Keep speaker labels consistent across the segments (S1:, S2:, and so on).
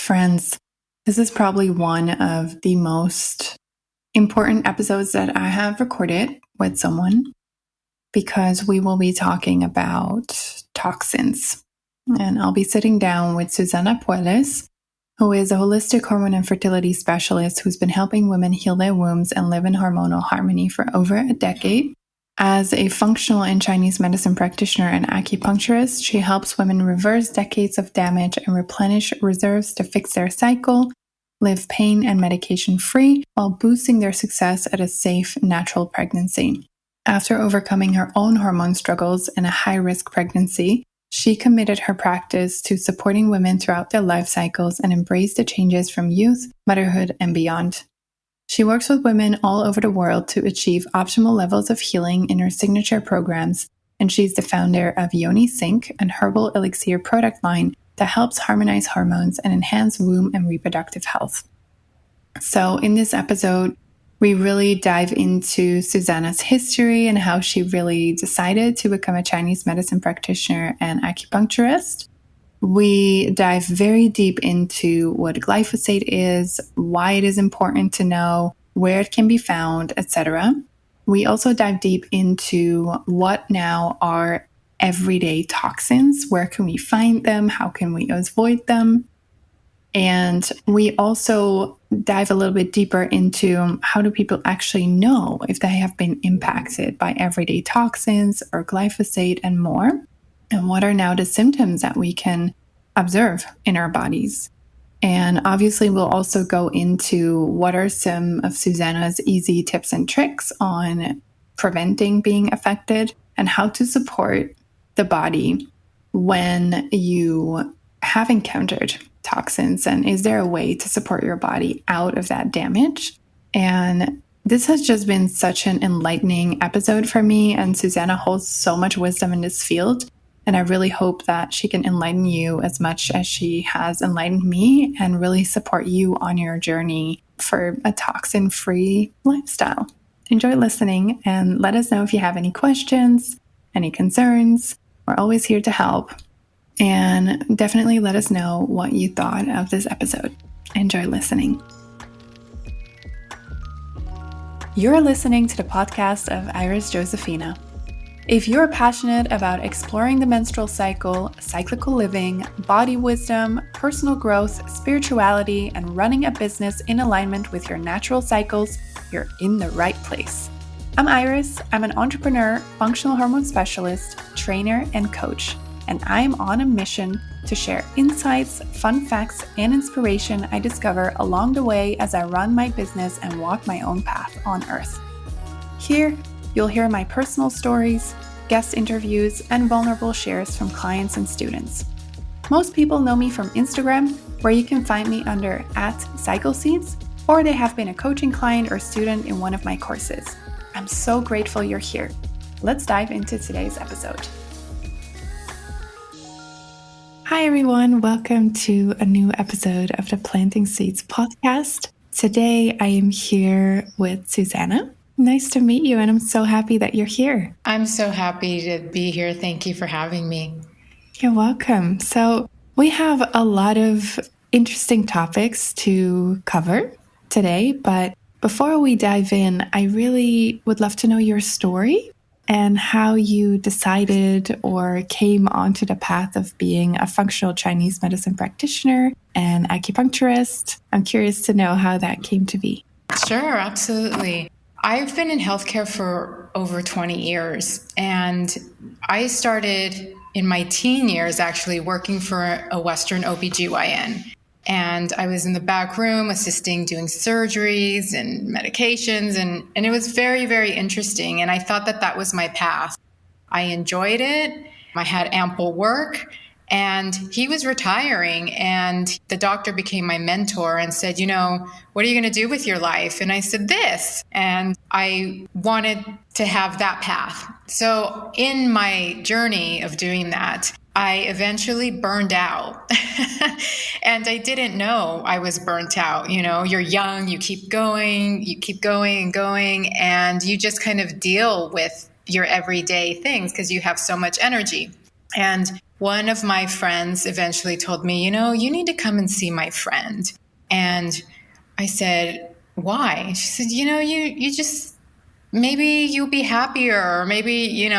S1: Friends, this is probably one of the most important episodes that I have recorded with someone because we will be talking about toxins. And I'll be sitting down with Susana Puelles, who is a holistic hormone and fertility specialist who's been helping women heal their wombs and live in hormonal harmony for over a decade. As a functional and Chinese medicine practitioner and acupuncturist, she helps women reverse decades of damage and replenish reserves to fix their cycle, live pain and medication free, while boosting their success at a safe, natural pregnancy. After overcoming her own hormone struggles and a high-risk pregnancy, she committed her practice to supporting women throughout their life cycles and embraced the changes from youth, motherhood, and beyond. She works with women all over the world to achieve optimal levels of healing in her signature programs, and she's the founder of Yoni Sync, an herbal elixir product line that helps harmonize hormones and enhance womb and reproductive health. So in this episode, we really dive into Susana's history and how she really decided to become a Chinese medicine practitioner and acupuncturist. We dive very deep into what glyphosate is, why it is important to know, where it can be found, etc. We also dive deep into what now are everyday toxins, where can we find them, how can we avoid them. And we also dive a little bit deeper into how do people actually know if they have been impacted by everyday toxins or glyphosate and more. And what are now the symptoms that we can observe in our bodies? And obviously, we'll also go into what are some of Susana's easy tips and tricks on preventing being affected and how to support the body when you have encountered toxins. And is there a way to support your body out of that damage? And this has just been such an enlightening episode for me. And Susana holds so much wisdom in this field. And I really hope that she can enlighten you as much as she has enlightened me and really support you on your journey for a toxin-free lifestyle. Enjoy listening and let us know if you have any questions, any concerns. We're always here to help. And definitely let us know what you thought of this episode. Enjoy listening. You're listening to the podcast of Iris Josephina. If you're passionate about exploring the menstrual cycle, cyclical living, body wisdom, personal growth, spirituality, and running a business in alignment with your natural cycles, you're in the right place. I'm Iris. I'm an entrepreneur, functional hormone specialist, trainer, and coach, and I'm on a mission to share insights, fun facts, and inspiration I discover along the way as I run my business and walk my own path on Earth. Here, you'll hear my personal stories, guest interviews, and vulnerable shares from clients and students. Most people know me from Instagram, where you can find me under @CycleSeeds, or they have been a coaching client or student in one of my courses. I'm so grateful you're here. Let's dive into today's episode. Hi everyone, welcome to a new episode of the Planting Seeds podcast. Today I am here with Susana. Nice to meet you, and I'm so happy that you're here.
S2: I'm so happy to be here. Thank you for having me.
S1: You're welcome. So we have a lot of interesting topics to cover today, but before we dive in, I really would love to know your story and how you decided or came onto the path of being a functional Chinese medicine practitioner and acupuncturist. I'm curious to know how that came to be.
S2: Sure, absolutely. I've been in healthcare for over 20 years, and I started in my teen years actually working for a Western OBGYN. And I was in the back room assisting doing surgeries and medications, and it was very, very interesting. And I thought that that was my path. I enjoyed it. I had ample work. And he was retiring, and the doctor became my mentor and said, what are you going to do with your life? And I said, this. And I wanted to have that path. So in my journey of doing that, I eventually burned out. And I didn't know I was burnt out. You're young, you keep going and going, and you just kind of deal with your everyday things because you have so much energy. And one of my friends eventually told me, you need to come and see my friend. And I said, why? She said, you just, maybe you'll be happier, or maybe,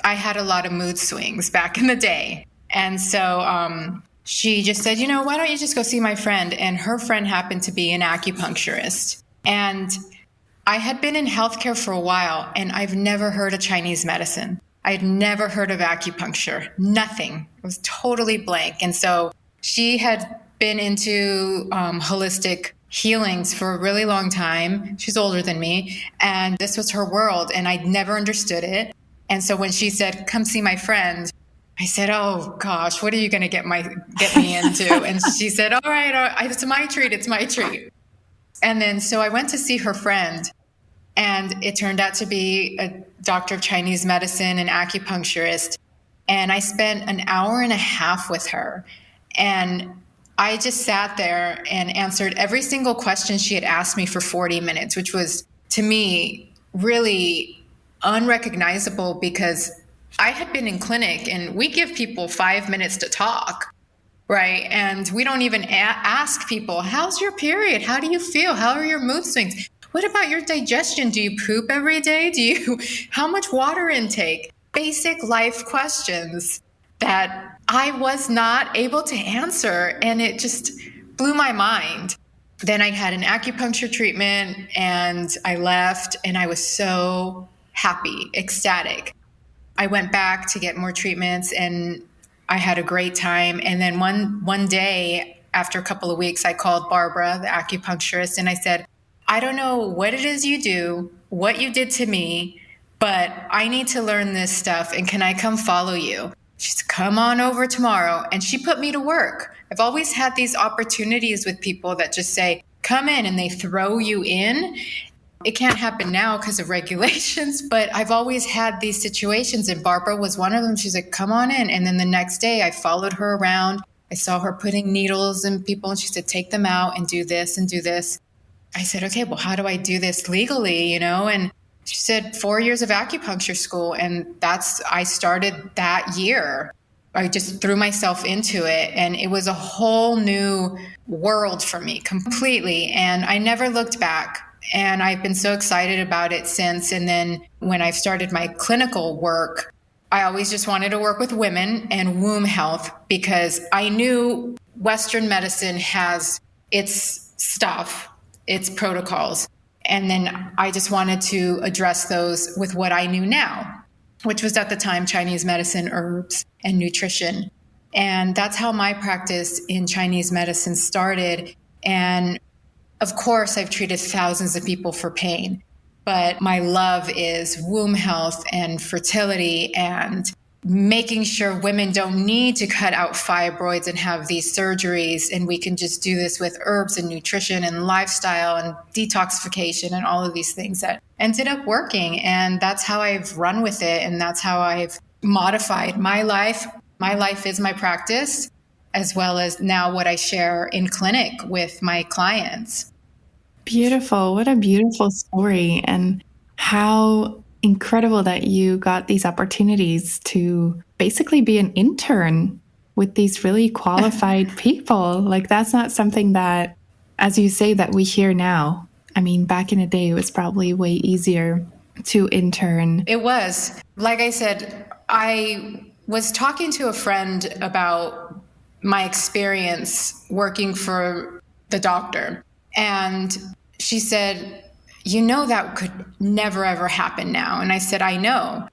S2: I had a lot of mood swings back in the day. And so she just said, why don't you just go see my friend? And her friend happened to be an acupuncturist. And I had been in healthcare for a while, and I've never heard of Chinese medicine. I had never heard of acupuncture, nothing. It was totally blank. And so she had been into holistic healings for a really long time. She's older than me, and this was her world, and I'd never understood it. And so when she said, come see my friend, I said, oh gosh, what are you going to get me into? And she said, all right, it's my treat. It's my treat. And then, so I went to see her friend, and it turned out to be a doctor of Chinese medicine and acupuncturist. And I spent an hour and a half with her. And I just sat there and answered every single question she had asked me for 40 minutes, which was, to me, really unrecognizable, because I had been in clinic and we give people 5 minutes to talk, right? And we don't even ask people, how's your period? How do you feel? How are your mood swings? What about your digestion? Do you poop every day? How much water intake? Basic life questions that I was not able to answer. And it just blew my mind. Then I had an acupuncture treatment and I left, and I was so happy, ecstatic. I went back to get more treatments and I had a great time. And then one day, after a couple of weeks, I called Barbara, the acupuncturist, and I said, I don't know what it is you do, what you did to me, but I need to learn this stuff. And can I come follow you? She said, come on over tomorrow. And she put me to work. I've always had these opportunities with people that just say, come in, and they throw you in. It can't happen now because of regulations, but I've always had these situations, and Barbara was one of them. She's like, come on in. And then the next day I followed her around. I saw her putting needles in people, and she said, take them out and do this and do this. I said, okay, well, how do I do this legally, And she said 4 years of acupuncture school. And I started that year. I just threw myself into it, and it was a whole new world for me completely. And I never looked back. And I've been so excited about it since. And then when I started my clinical work, I always just wanted to work with women and womb health, because I knew Western medicine has its stuff, its protocols. And then I just wanted to address those with what I knew now, which was at the time Chinese medicine, herbs, and nutrition. And that's how my practice in Chinese medicine started. And of course, I've treated thousands of people for pain, but my love is womb health and fertility, and making sure women don't need to cut out fibroids and have these surgeries. And we can just do this with herbs and nutrition and lifestyle and detoxification and all of these things that ended up working. And that's how I've run with it. And that's how I've modified my life. My life is my practice, as well as now what I share in clinic with my clients.
S1: Beautiful. What a beautiful story. And how incredible that you got these opportunities to basically be an intern with these really qualified people. Like, that's not something that, as you say, that we hear now. I mean, back in the day, it was probably way easier to intern.
S2: It was. Like I said, I was talking to a friend about my experience working for the doctor. And she said, that could never, ever happen now. And I said, I know.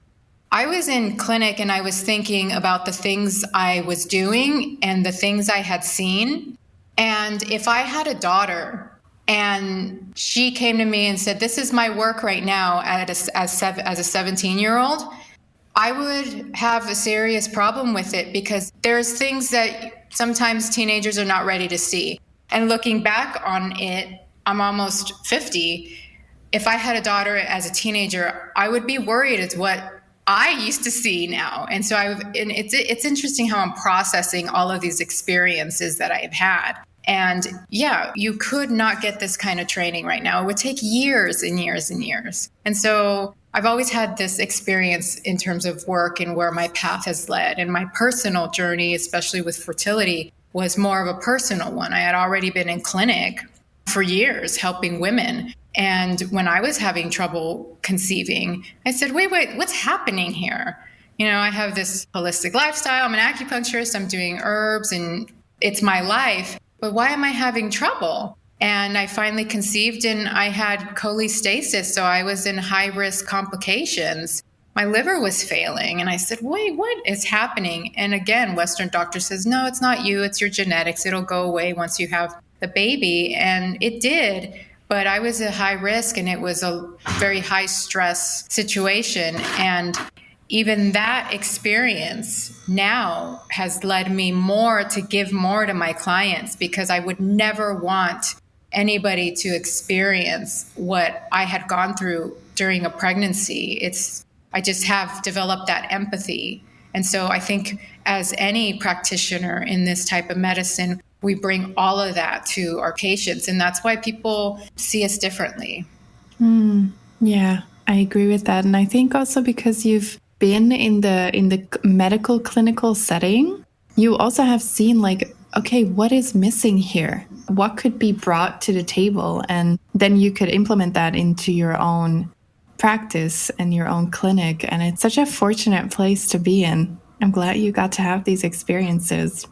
S2: I was in clinic and I was thinking about the things I was doing and the things I had seen. And if I had a daughter and she came to me and said, this is my work right now as a 17-year-old, I would have a serious problem with it, because there's things that sometimes teenagers are not ready to see. And looking back on it, I'm almost 50. If I had a daughter as a teenager, I would be worried as what I used to see now. And so it's interesting how I'm processing all of these experiences that I've had. And yeah, you could not get this kind of training right now. It would take years and years and years. And so I've always had this experience in terms of work and where my path has led. And my personal journey, especially with fertility, was more of a personal one. I had already been in clinic for years helping women. And when I was having trouble conceiving, I said, wait, what's happening here? I have this holistic lifestyle. I'm an acupuncturist. I'm doing herbs and it's my life. But why am I having trouble? And I finally conceived and I had cholestasis. So I was in high risk complications. My liver was failing. And I said, wait, what is happening? And again, Western doctor says, no, it's not you. It's your genetics. It'll go away once you have the baby. And it did. But I was at high risk and it was a very high stress situation. And even that experience now has led me more to give more to my clients, because I would never want anybody to experience what I had gone through during a pregnancy. I just have developed that empathy. And so I think as any practitioner in this type of medicine, we bring all of that to our patients. And that's why people see us differently.
S1: Yeah, I agree with that. And I think also because you've been in the medical clinical setting, you also have seen like, okay, what is missing here? What could be brought to the table? And then you could implement that into your own practice and your own clinic. And it's such a fortunate place to be in. I'm glad you got to have these experiences.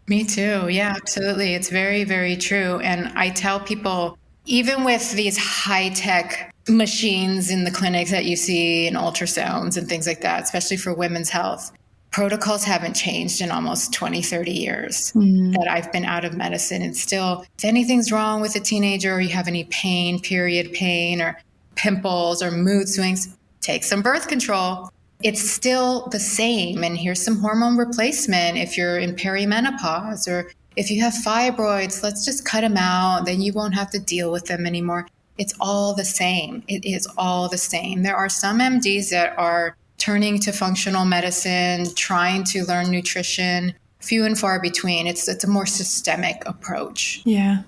S2: Me too. Yeah, absolutely. It's very, very true. And I tell people, even with these high-tech machines in the clinics that you see and ultrasounds and things like that, especially for women's health, protocols haven't changed in almost 20, 30 years that I've been out of medicine. And still, if anything's wrong with a teenager or you have any pain, period pain or pimples or mood swings, take some birth control. It's still the same. And here's some hormone replacement if you're in perimenopause, or if you have fibroids, let's just cut them out. Then you won't have to deal with them anymore. It's all the same. It is all the same. There are some MDs that are turning to functional medicine, trying to learn nutrition, few and far between. It's a more systemic approach.
S1: Yeah.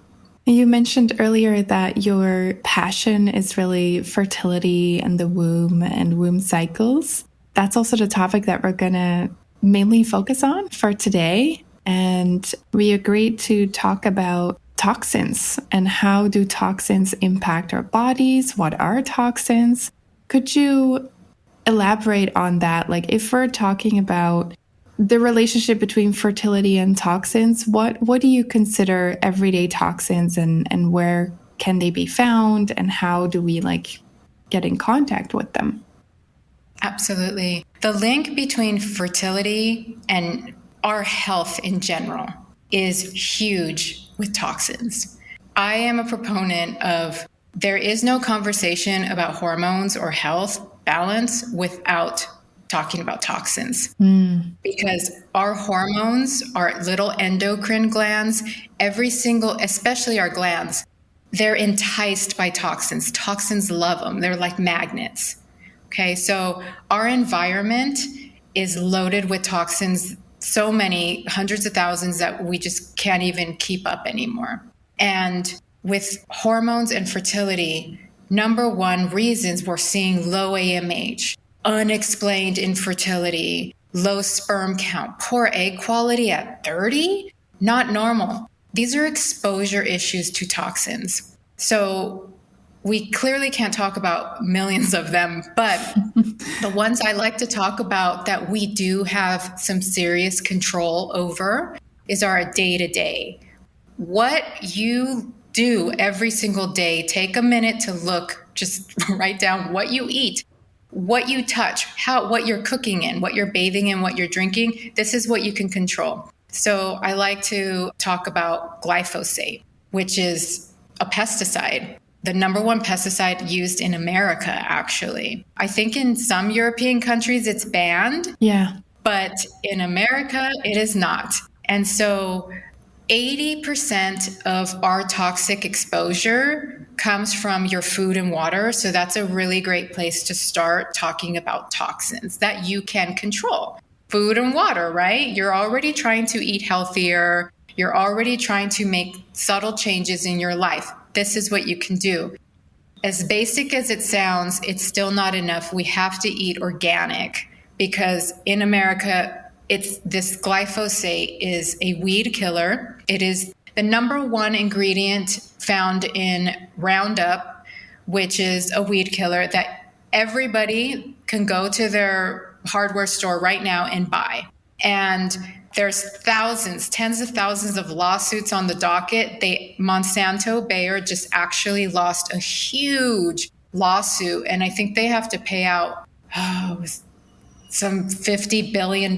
S1: You mentioned earlier that your passion is really fertility and the womb and womb cycles. That's also the topic that we're going to mainly focus on for today. And we agreed to talk about toxins and how do toxins impact our bodies? What are toxins? Could you elaborate on that? Like if we're talking about the relationship between fertility and toxins, what do you consider everyday toxins and where can they be found and how do we get in contact with them?
S2: Absolutely. The link between fertility and our health in general is huge with toxins. I am a proponent of there is no conversation about hormones or health balance without talking about toxins. Because our hormones, our little endocrine glands, especially our glands, they're enticed by toxins. Toxins love them. They're like magnets. Okay, so our environment is loaded with toxins, so many, hundreds of thousands that we just can't even keep up anymore. And with hormones and fertility, number one reasons we're seeing low AMH, unexplained infertility, low sperm count, poor egg quality at 30, not normal. These are exposure issues to toxins. So we clearly can't talk about millions of them, but the ones I like to talk about that we do have some serious control over is our day-to-day. What you do every single day, take a minute to look, just write down what you eat, what you touch, what you're cooking in, what you're bathing in, what you're drinking. This is what you can control. So I like to talk about glyphosate, which is a pesticide. The number one pesticide used in America, actually. I think in some European countries it's banned.
S1: Yeah.
S2: But in America, it is not. And so 80% of our toxic exposure comes from your food and water. So that's a really great place to start talking about toxins that you can control. Food and water, right? You're already trying to eat healthier. You're already trying to make subtle changes in your life. This is what you can do. as basic as it sounds, it's still not enough. We have to eat organic because in America, this glyphosate is a weed killer. It is the number one ingredient found in Roundup, which is a weed killer that everybody can go to their hardware store right now and buy. And there's thousands, tens of thousands of lawsuits on the docket. Monsanto Bayer just actually lost a huge lawsuit, and I think they have to pay out some $50 billion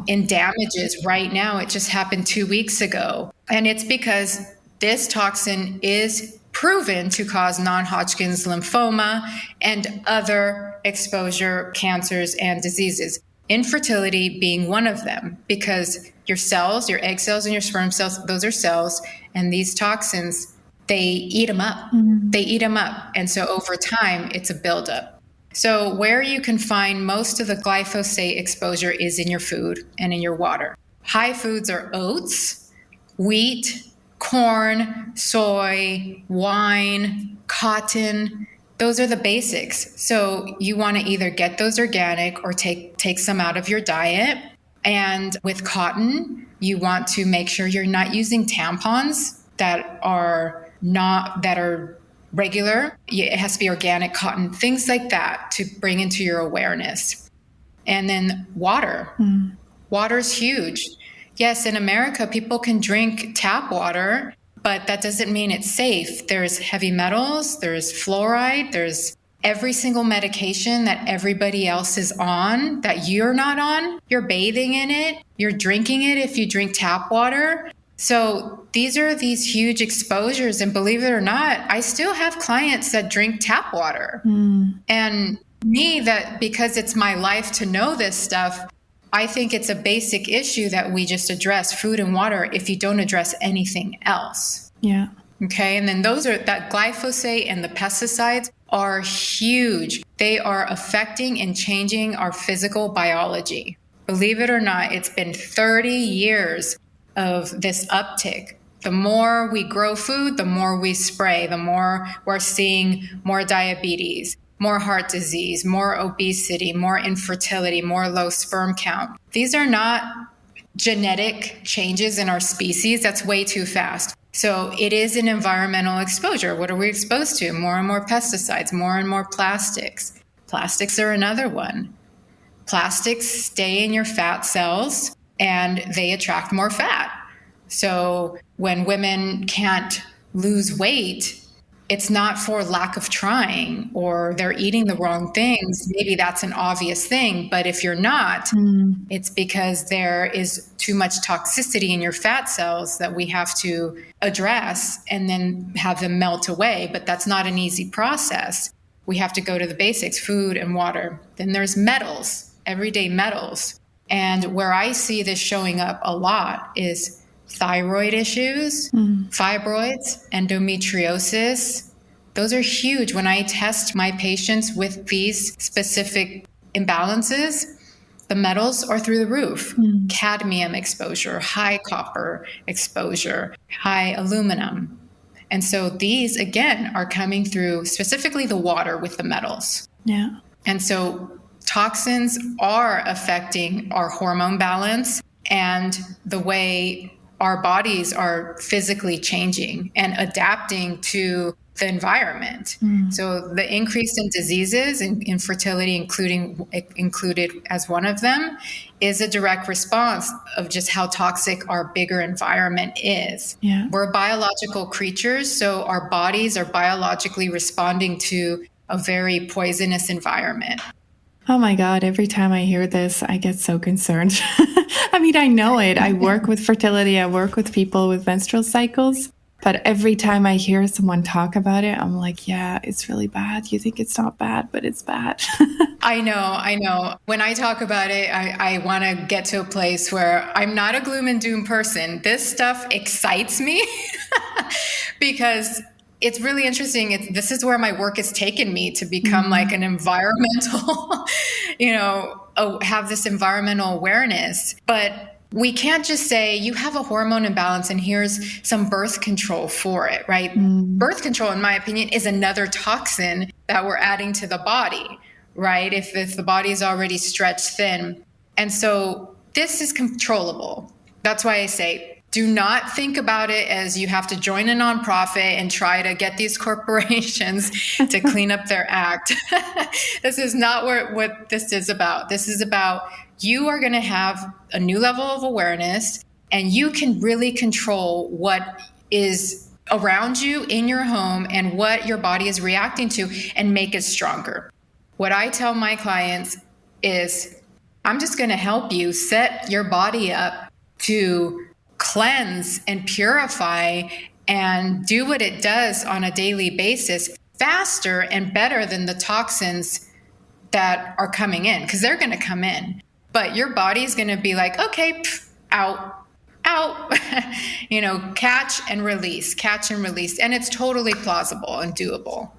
S2: in damages right now. It just happened 2 weeks ago. And it's because this toxin is proven to cause non-Hodgkin's lymphoma and other exposure cancers and diseases. Infertility being one of them, because your cells, your egg cells and your sperm cells, those are cells, and these toxins, they eat them up. They eat them up. And so over time, it's a buildup. So where you can find most of the glyphosate exposure is in your food and in your water. High foods are oats, wheat, corn, soy, wine, cotton. Those are the basics. So you want to either get those organic or take some out of your diet. And with cotton, you want to make sure you're not using tampons that are regular. It has to be organic cotton, things like that to bring into your awareness. And then water. Water's huge. Yes, in America, people can drink tap water, but that doesn't mean it's safe. There's heavy metals, there's fluoride, there's every single medication that everybody else is on that you're not on. You're bathing in it, you're drinking it if you drink tap water. So these are these huge exposures. And believe it or not, I still have clients that drink tap water. And because it's my life to know this stuff, I think it's a basic issue that we just address food and water if you don't address anything else.
S1: Yeah.
S2: Okay. And then that glyphosate and the pesticides are huge. They are affecting and changing our physical biology. Believe it or not, it's been 30 years of this uptick. The more we grow food, the more we spray, the more we're seeing more diabetes, more heart disease, more obesity, more infertility, more low sperm count. These are not genetic changes in our species. That's way too fast. So it is an environmental exposure. What are we exposed to? More and more pesticides, more and more plastics. Plastics are another one. Plastics stay in your fat cells and they attract more fat. So when women can't lose weight, it's not for lack of trying or they're eating the wrong things. Maybe that's an obvious thing. But if you're not, it's because there is too much toxicity in your fat cells that we have to address and then have them melt away. But that's not an easy process. We have to go to the basics, food and water. Then there's metals, everyday metals. And where I see this showing up a lot is thyroid issues, fibroids, endometriosis. Those are huge. When I test my patients with these specific imbalances, the metals are through the roof. Cadmium exposure, high copper exposure, high aluminum. And so these, again, are coming through specifically the water with the metals.
S1: Yeah.
S2: And so toxins are affecting our hormone balance and the way our bodies are physically changing and adapting to the environment. So the increase in diseases and infertility, included as one of them, is a direct response of just how toxic our bigger environment is.
S1: Yeah.
S2: We're biological creatures, so our bodies are biologically responding to a very poisonous environment.
S1: Oh my God, every time I hear this, I get so concerned. I mean, I know it. I work with fertility. I work with people with menstrual cycles. But every time I hear someone talk about it, I'm like, yeah, it's really bad. You think it's not bad, but it's bad.
S2: I know. When I talk about it, I want to get to a place where I'm not a gloom and doom person. This stuff excites me because it's really interesting. This is where my work has taken me to become like an environmental, have this environmental awareness. But We can't just say you have a hormone imbalance and here's some birth control for it, right? Birth control, in my opinion, is another toxin that we're adding to the body, right? If the body is already stretched thin. And so this is controllable. That's why I say, do not think about it as you have to join a nonprofit and try to get these corporations to clean up their act. This is not what this is about. This is about you are going to have a new level of awareness, and you can really control what is around you in your home and what your body is reacting to and make it stronger. What I tell my clients is, I'm just going to help you set your body up to cleanse and purify and do what it does on a daily basis faster and better than the toxins that are coming in, because they're going to come in. But your body's going to be like, okay, out, catch and release. And it's totally plausible and doable.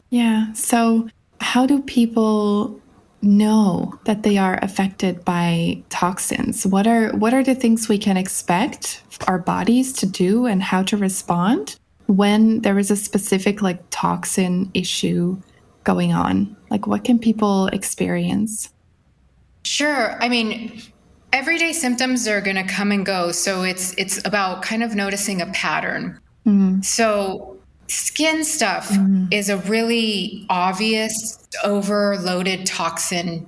S1: Yeah. So how do people know that they are affected by toxins? What are the things we can expect our bodies to do and how to respond when there is a specific toxin issue going on? What can people experience?
S2: Sure. I mean, everyday symptoms are going to come and go. So it's about kind of noticing a pattern. So skin stuff is a really obvious overloaded toxic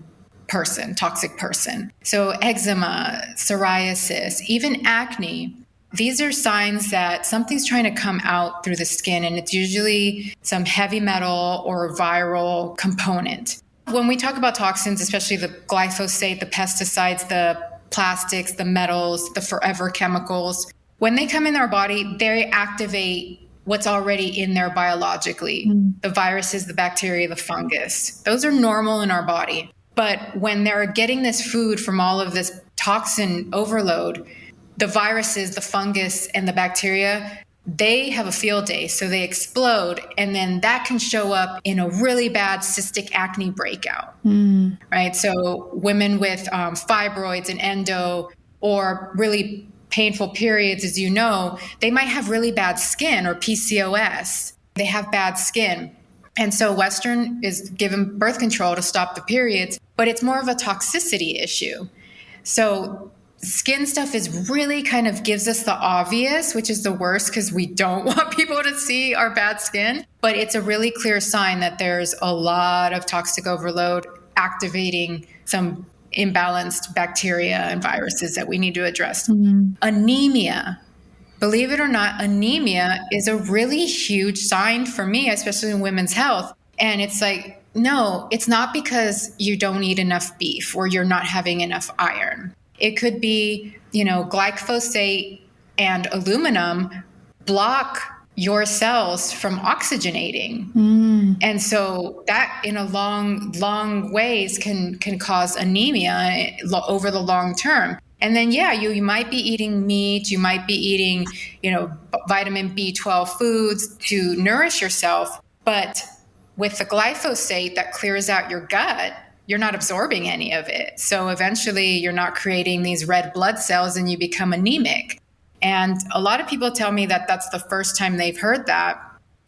S2: person. So eczema, psoriasis, even acne. These are signs that something's trying to come out through the skin, and it's usually some heavy metal or viral component. When we talk about toxins, especially the glyphosate, the pesticides, the plastics, the metals, the forever chemicals, when they come in our body, they activate what's already in there biologically. The viruses, the bacteria, the fungus. Those are normal in our body. But when they're getting this food from all of this toxin overload, the viruses, the fungus, and the bacteria, they have a field day. So they explode, and then that can show up in a really bad cystic acne breakout, right? So women with fibroids and endo or really painful periods, as you know, they might have really bad skin, or PCOS. They have bad skin. And so Western is given birth control to stop the periods, but it's more of a toxicity issue. So skin stuff is really kind of gives us the obvious, which is the worst because we don't want people to see our bad skin. But it's a really clear sign that there's a lot of toxic overload activating some imbalanced bacteria and viruses that we need to address. Anemia. Believe it or not, anemia is a really huge sign for me, especially in women's health. And it's like, no, it's not because you don't eat enough beef or you're not having enough iron. It could be, glyphosate and aluminum block your cells from oxygenating. And so that in a long ways can cause anemia over the long term. And then, you might be eating meat, you might be eating, vitamin B12 foods to nourish yourself. But with the glyphosate that clears out your gut, you're not absorbing any of it. So eventually you're not creating these red blood cells and you become anemic. And a lot of people tell me that that's the first time they've heard that.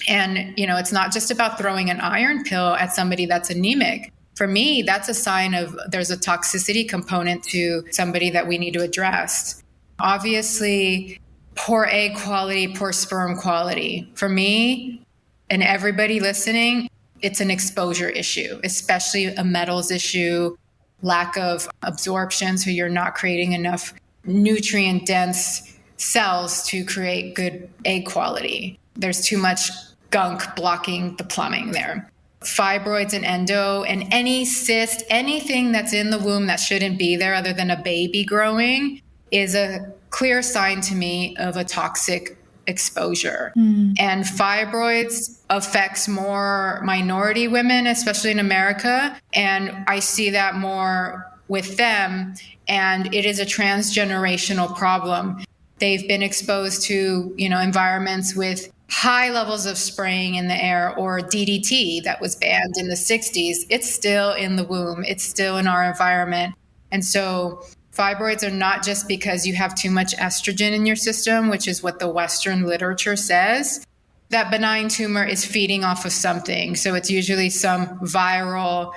S2: And, it's not just about throwing an iron pill at somebody that's anemic. For me, that's a sign of there's a toxicity component to somebody that we need to address. Obviously, poor egg quality, poor sperm quality. For me and everybody listening, it's an exposure issue, especially a metals issue, lack of absorption. So you're not creating enough nutrient dense cells to create good egg quality. There's too much gunk blocking the plumbing there. Fibroids and endo and any cyst, anything that's in the womb that shouldn't be there other than a baby growing is a clear sign to me of a toxic exposure. And fibroids affects more minority women, especially in America. And I see that more with them. And it is a transgenerational problem. They've been exposed to, environments with high levels of spraying in the air, or DDT that was banned in the 60s. It's still in the womb. It's still in our environment. And so fibroids are not just because you have too much estrogen in your system, which is what the Western literature says. That benign tumor is feeding off of something. So it's usually some viral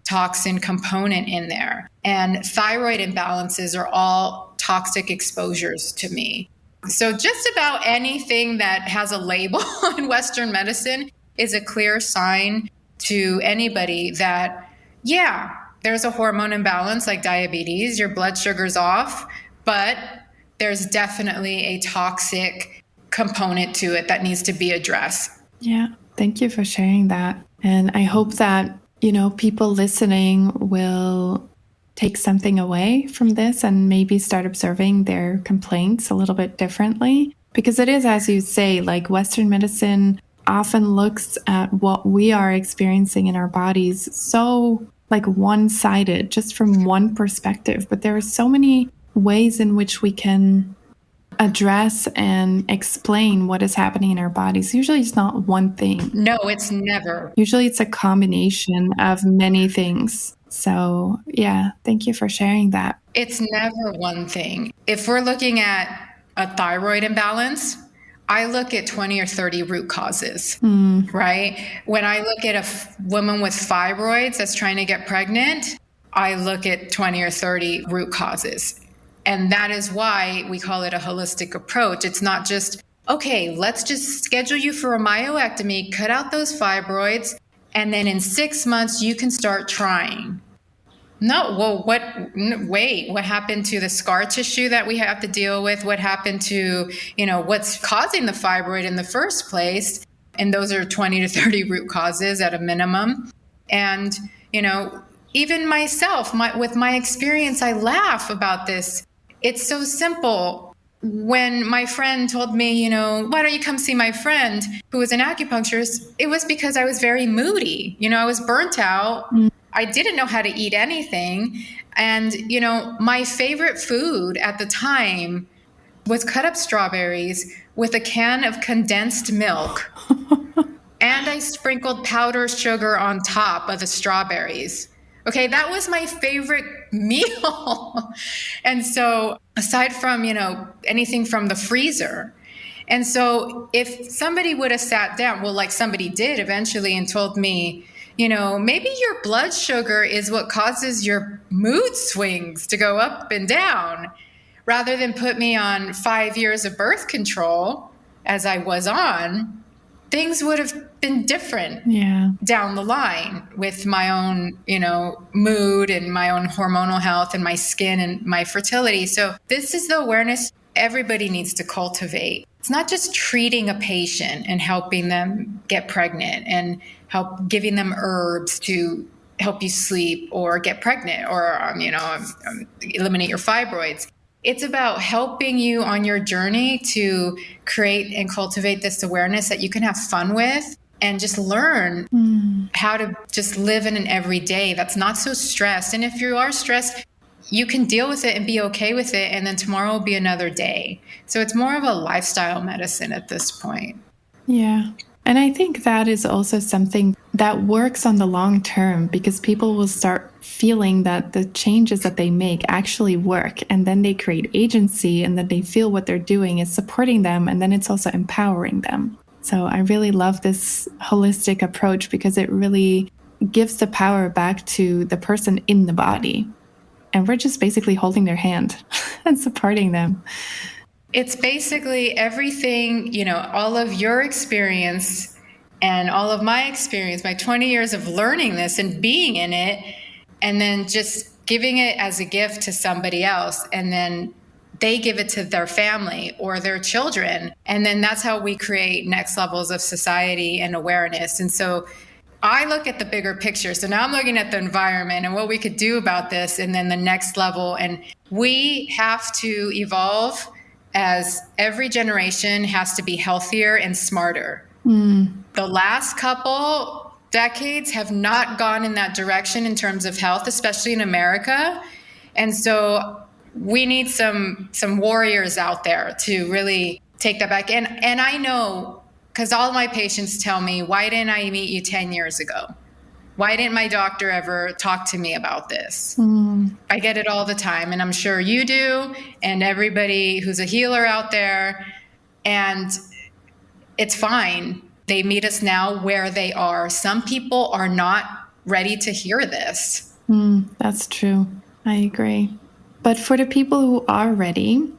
S2: toxin component in there. And thyroid imbalances are all toxic exposures to me. So just about anything that has a label in Western medicine is a clear sign to anybody that, yeah, there's a hormone imbalance like diabetes, your blood sugar's off, but there's definitely a toxic component to it that needs to be addressed.
S1: Yeah, thank you for sharing that. And I hope that, people listening will take something away from this and maybe start observing their complaints a little bit differently. Because it is, as you say, like Western medicine often looks at what we are experiencing in our bodies so like one-sided, just from one perspective. But there are so many ways in which we can address and explain what is happening in our bodies. Usually it's not one thing.
S2: No, it's never.
S1: Usually it's a combination of many things. So yeah, thank you for sharing that.
S2: It's never one thing. If we're looking at a thyroid imbalance, I look at 20 or 30 root causes, right? When I look at a woman with fibroids that's trying to get pregnant, I look at 20 or 30 root causes. And that is why we call it a holistic approach. It's not just, okay, let's just schedule you for a myomectomy, cut out those fibroids, and then in 6 months you can start trying. No, well, what happened to the scar tissue that we have to deal with? What happened to, what's causing the fibroid in the first place? And those are 20 to 30 root causes at a minimum. And, even myself, with my experience, I laugh about this. It's so simple. When my friend told me, why don't you come see my friend who was an acupuncturist? It was because I was very moody. I was burnt out. I didn't know how to eat anything. And, my favorite food at the time was cut up strawberries with a can of condensed milk. And I sprinkled powdered sugar on top of the strawberries. Okay, that was my favorite meal. And so aside from, anything from the freezer. And so if somebody would have sat down, well, like somebody did eventually and told me, maybe your blood sugar is what causes your mood swings to go up and down, rather than put me on 5 years of birth control as I was on, things would have been different down the line with my own, mood and my own hormonal health and my skin and my fertility. So this is the awareness everybody needs to cultivate. It's not just treating a patient and helping them get pregnant and giving them herbs to help you sleep or get pregnant or, eliminate your fibroids. It's about helping you on your journey to create and cultivate this awareness that you can have fun with and just learn how to just live in an everyday that's not so stressed. And if you are stressed, you can deal with it and be okay with it. And then tomorrow will be another day. So it's more of a lifestyle medicine at this point.
S1: Yeah. And I think that is also something that works on the long term, because people will start feeling that the changes that they make actually work. And then they create agency, and then they feel what they're doing is supporting them. And then it's also empowering them. So I really love this holistic approach, because it really gives the power back to the person in the body. And we're just basically holding their hand and supporting them.
S2: It's basically everything, all of your experience and all of my experience, my 20 years of learning this and being in it, and then just giving it as a gift to somebody else. And then they give it to their family or their children. And then that's how we create next levels of society and awareness. And so I look at the bigger picture. So now I'm looking at the environment and what we could do about this, and then the next level. And we have to evolve as every generation has to be healthier and smarter. The last couple decades have not gone in that direction in terms of health, especially in America. And so we need some warriors out there to really take that back. And I know, because all my patients tell me, why didn't I meet you 10 years ago? Why didn't my doctor ever talk to me about this? I get it all the time, and I'm sure you do, and everybody who's a healer out there, and it's fine. They meet us now where they are. Some people are not ready to hear this.
S1: That's true. I agree. But for the people who are ready,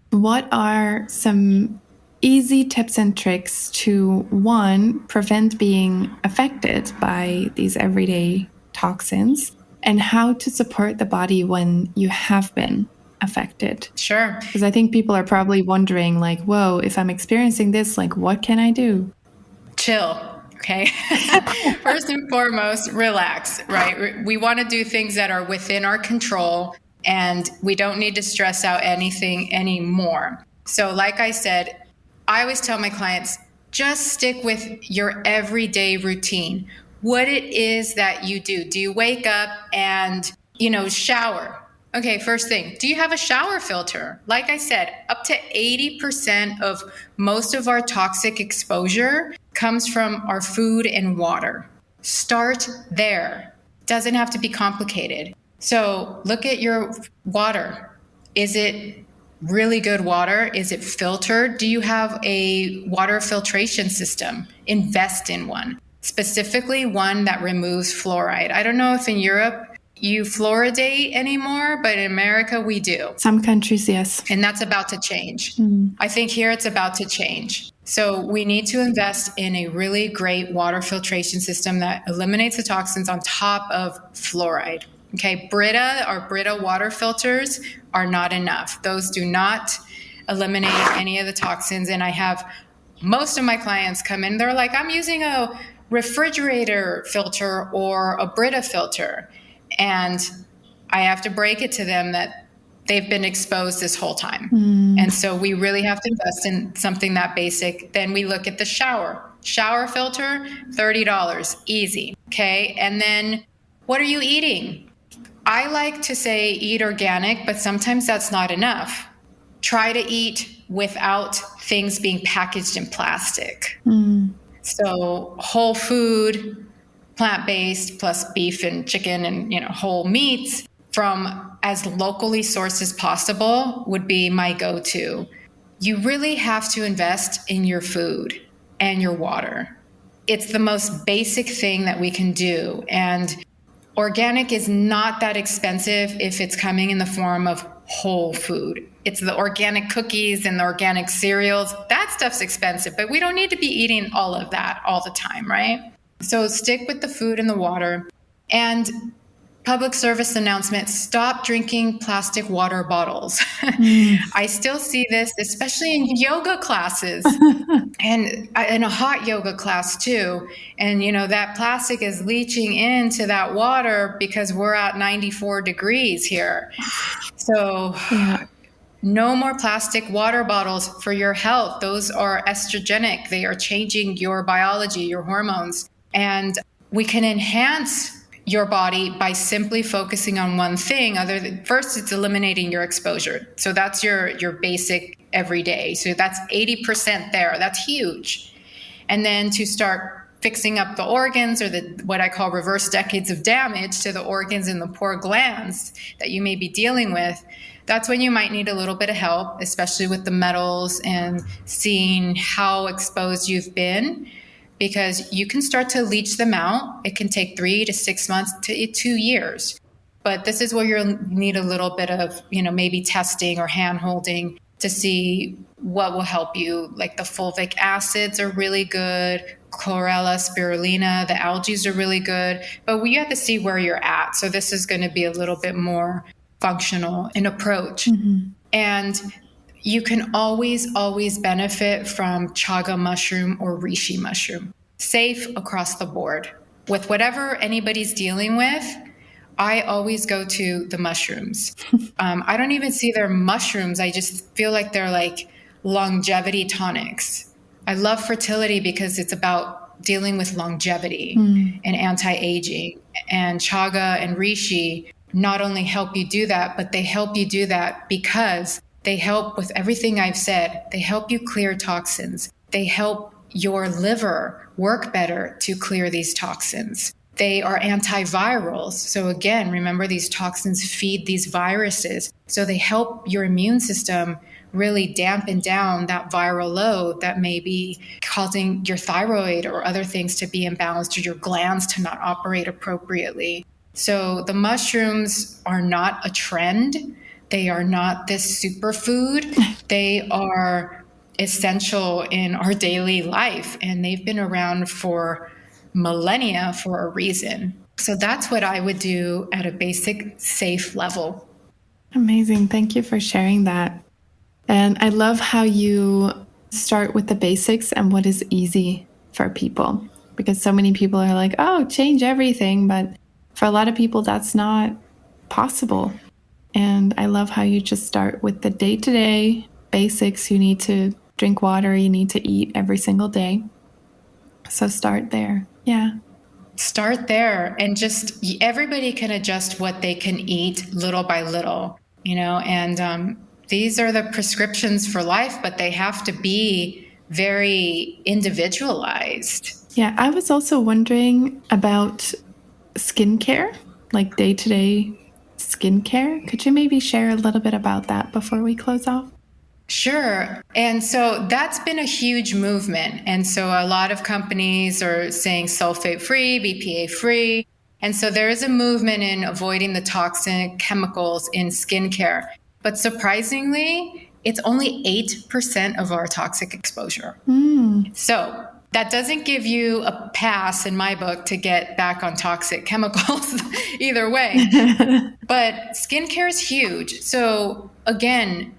S1: what are some easy tips and tricks to, one, prevent being affected by these everyday toxins, and how to support the body when you have been affected?
S2: Sure.
S1: Because I think people are probably wondering, like, whoa, if I'm experiencing this, like, what can I do?
S2: Chill. Okay. First and foremost, relax, right? We want to do things that are within our control, and we don't need to stress out anything anymore. So like I said, I always tell my clients, just stick with your everyday routine. What it is that you do. Do you wake up and, shower? Okay, first thing, do you have a shower filter? Like I said, up to 80% of most of our toxic exposure comes from our food and water. Start there. Doesn't have to be complicated. So look at your water. Is it really good water? Is it filtered? Do you have a water filtration system? Invest in one, specifically one that removes fluoride. I don't know if in Europe you fluoridate anymore, but in America we do.
S1: Some countries, yes.
S2: And that's about to change. I think here it's about to change. So we need to invest in a really great water filtration system that eliminates the toxins on top of fluoride. Okay, Brita water filters are not enough. Those do not eliminate any of the toxins. And I have most of my clients come in, they're like, I'm using a refrigerator filter or a Brita filter. And I have to break it to them that they've been exposed this whole time. And so we really have to invest in something that basic. Then we look at the shower filter, $30, easy. Okay. And then what are you eating? I like to say eat organic, but sometimes that's not enough. Try to eat without things being packaged in plastic. So whole food, plant-based, plus beef and chicken and, whole meats from as locally sourced as possible would be my go-to. You really have to invest in your food and your water. It's the most basic thing that we can do. And organic is not that expensive if it's coming in the form of whole food. It's the organic cookies and the organic cereals. That stuff's expensive, but we don't need to be eating all of that all the time, right? So stick with the food and the water. And public service announcement, stop drinking plastic water bottles. I still see this, especially in yoga classes and in a hot yoga class too. And, that plastic is leaching into that water because we're at 94 degrees here. So no more plastic water bottles for your health. Those are estrogenic. They are changing your biology, your hormones. And we can enhance your body by simply focusing on one thing. First, it's eliminating your exposure. So that's your basic everyday. So that's 80% there. That's huge. And then to start fixing up the organs, or what I call reverse decades of damage to the organs and the poor glands that you may be dealing with, that's when you might need a little bit of help, especially with the metals and seeing how exposed you've been. Because you can start to leach them out. It can take 3 to 6 months to 2 years. But this is where you'll need a little bit of, maybe testing or hand holding to see what will help you. Like the fulvic acids are really good. Chlorella, spirulina, the algae are really good. But we have to see where you're at. So this is going to be a little bit more functional in approach. And you can always benefit from chaga mushroom or reishi mushroom. Safe across the board. With whatever anybody's dealing with, I always go to the mushrooms. I don't even see their mushrooms. I just feel like they're like longevity tonics. I love fertility because it's about dealing with longevity and anti-aging. And chaga and reishi not only help you do that, but they help you do that because they help with everything I've said. They help you clear toxins. They help your liver work better to clear these toxins. They are antivirals. So again, remember these toxins feed these viruses. So they help your immune system really dampen down that viral load that may be causing your thyroid or other things to be imbalanced or your glands to not operate appropriately. So the mushrooms are not a trend. They are not this superfood. They are essential in our daily life, and they've been around for millennia for a reason. So that's what I would do at a basic, safe level.
S1: Amazing. Thank you for sharing that. And I love how you start with the basics and what is easy for people, because so many people are like, oh, change everything. But for a lot of people, that's not possible. And I love how you just start with the day-to-day basics. You need to drink water. You need to eat every single day. So start there. Yeah.
S2: Start there, and just everybody can adjust what they can eat little by little, and these are the prescriptions for life, but they have to be very individualized.
S1: Yeah. I was also wondering about skincare, like day-to-day skincare. Could you maybe share a little bit about that before we close off?
S2: Sure. And so that's been a huge movement. And so a lot of companies are saying sulfate-free, BPA-free. And so there is a movement in avoiding the toxic chemicals in skincare. But surprisingly, it's only 8% of our toxic exposure. So that doesn't give you a pass in my book to get back on toxic chemicals either way. But skincare is huge. So again,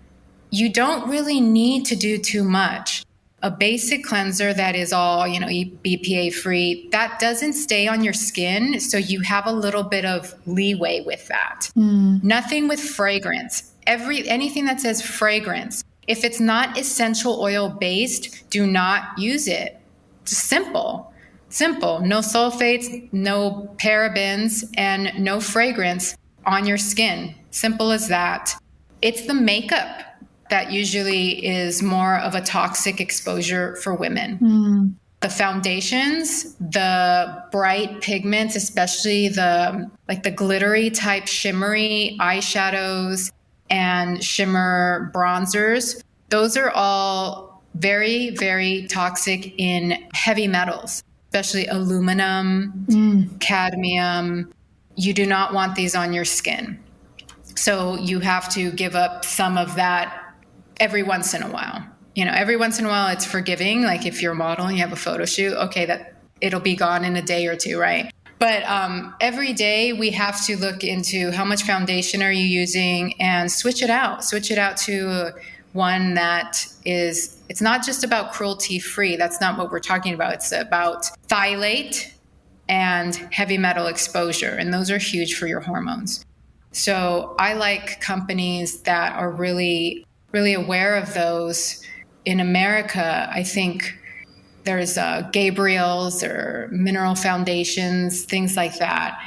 S2: you don't really need to do too much. A basic cleanser that is all, BPA free, that doesn't stay on your skin. So you have a little bit of leeway with that. Nothing with fragrance. Anything that says fragrance, if it's not essential oil based, do not use it. Just simple. No sulfates, no parabens, and no fragrance on your skin. Simple as that. It's the makeup that usually is more of a toxic exposure for women. The foundations, the bright pigments, especially the glittery type shimmery eyeshadows and shimmer bronzers, those are all very, very toxic in heavy metals, especially aluminum, cadmium. You do not want these on your skin. So you have to give up some of that every once in a while. Every once in a while it's forgiving. Like if you're a model and you have a photo shoot, okay, that it'll be gone in a day or two, right? But every day we have to look into how much foundation are you using and switch it out. Switch it out to one that it's not just about cruelty-free. That's not what we're talking about. It's about phthalate and heavy metal exposure. And those are huge for your hormones. So I like companies that are really, really aware of those. In America, I think there's Gabriel's or Mineral Foundations, things like that.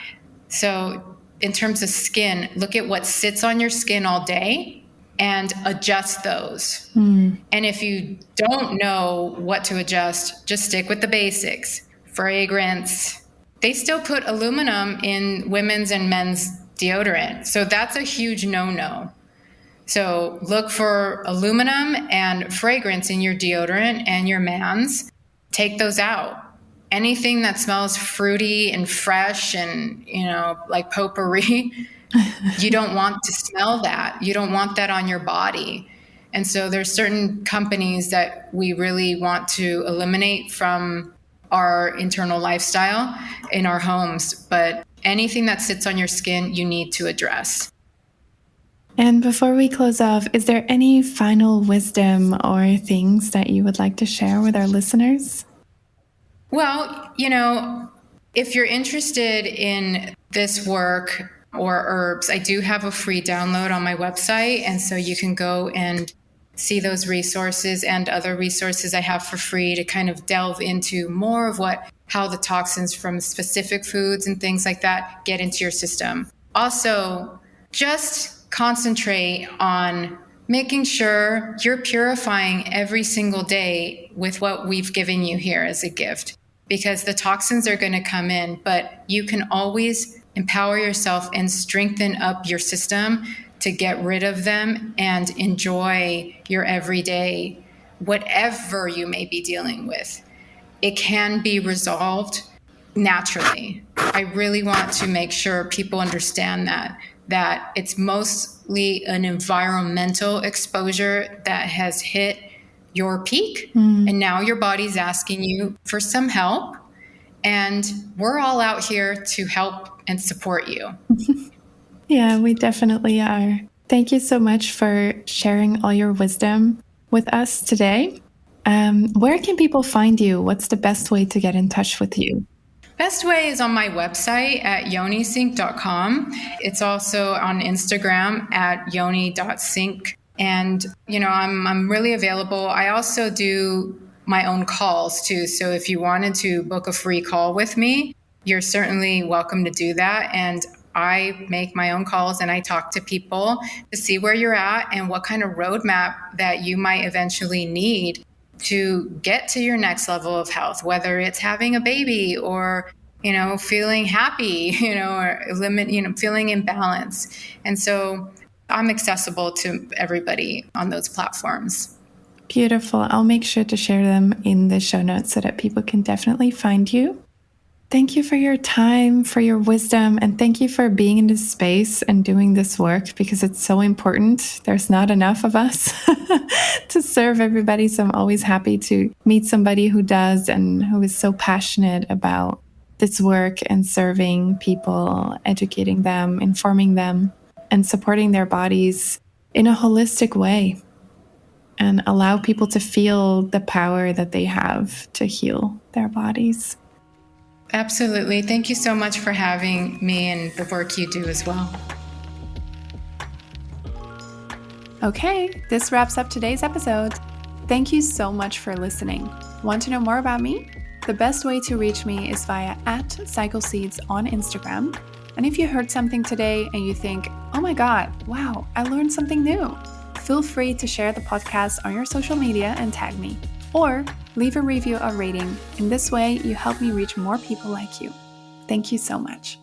S2: So in terms of skin, look at what sits on your skin all day and adjust those. And if you don't know what to adjust, just stick with the basics. Fragrance. They still put aluminum in women's and men's deodorant. So that's a huge no-no. So look for aluminum and fragrance in your deodorant and your man's. Take those out. Anything that smells fruity and fresh and, like potpourri, you don't want to smell that. You don't want that on your body. And so there's certain companies that we really want to eliminate from our internal lifestyle in our homes. But anything that sits on your skin, you need to address.
S1: And before we close off, is there any final wisdom or things that you would like to share with our listeners?
S2: Well, if you're interested in this work or herbs, I do have a free download on my website. And so you can go and see those resources and other resources I have for free to kind of delve into more of how the toxins from specific foods and things like that get into your system. Also, just concentrate on making sure you're purifying every single day with what we've given you here as a gift. because the toxins are going to come in, but you can always empower yourself and strengthen up your system to get rid of them and enjoy your everyday, whatever you may be dealing with. It can be resolved naturally. I really want to make sure people understand that it's mostly an environmental exposure that has hit your peak, and now your body's asking you for some help, and we're all out here to help and support you.
S1: Yeah, we definitely are. Thank you so much for sharing all your wisdom with us today. Where can people find you? What's the best way to get in touch with you?
S2: Best way is on my website at yonisync.com. It's also on Instagram at yoni.sync. And, I'm really available. I also do my own calls too. So if you wanted to book a free call with me, you're certainly welcome to do that. And I make my own calls and I talk to people to see where you're at and what kind of roadmap that you might eventually need to get to your next level of health, whether it's having a baby or, feeling happy, or feeling in balance. And so I'm accessible to everybody on those platforms.
S1: Beautiful. I'll make sure to share them in the show notes so that people can definitely find you. Thank you for your time, for your wisdom, and thank you for being in this space and doing this work because it's so important. There's not enough of us to serve everybody. So I'm always happy to meet somebody who does and who is so passionate about this work and serving people, educating them, informing them, and supporting their bodies in a holistic way and allow people to feel the power that they have to heal their bodies.
S2: Absolutely. Thank you so much for having me and the work you do as well.
S1: Okay, this wraps up today's episode. Thank you so much for listening. Want to know more about me? The best way to reach me is via @CycleSeeds on Instagram. And if you heard something today and you think, oh my God, wow, I learned something new, feel free to share the podcast on your social media and tag me. Or leave a review or rating. In this way, you help me reach more people like you. Thank you so much.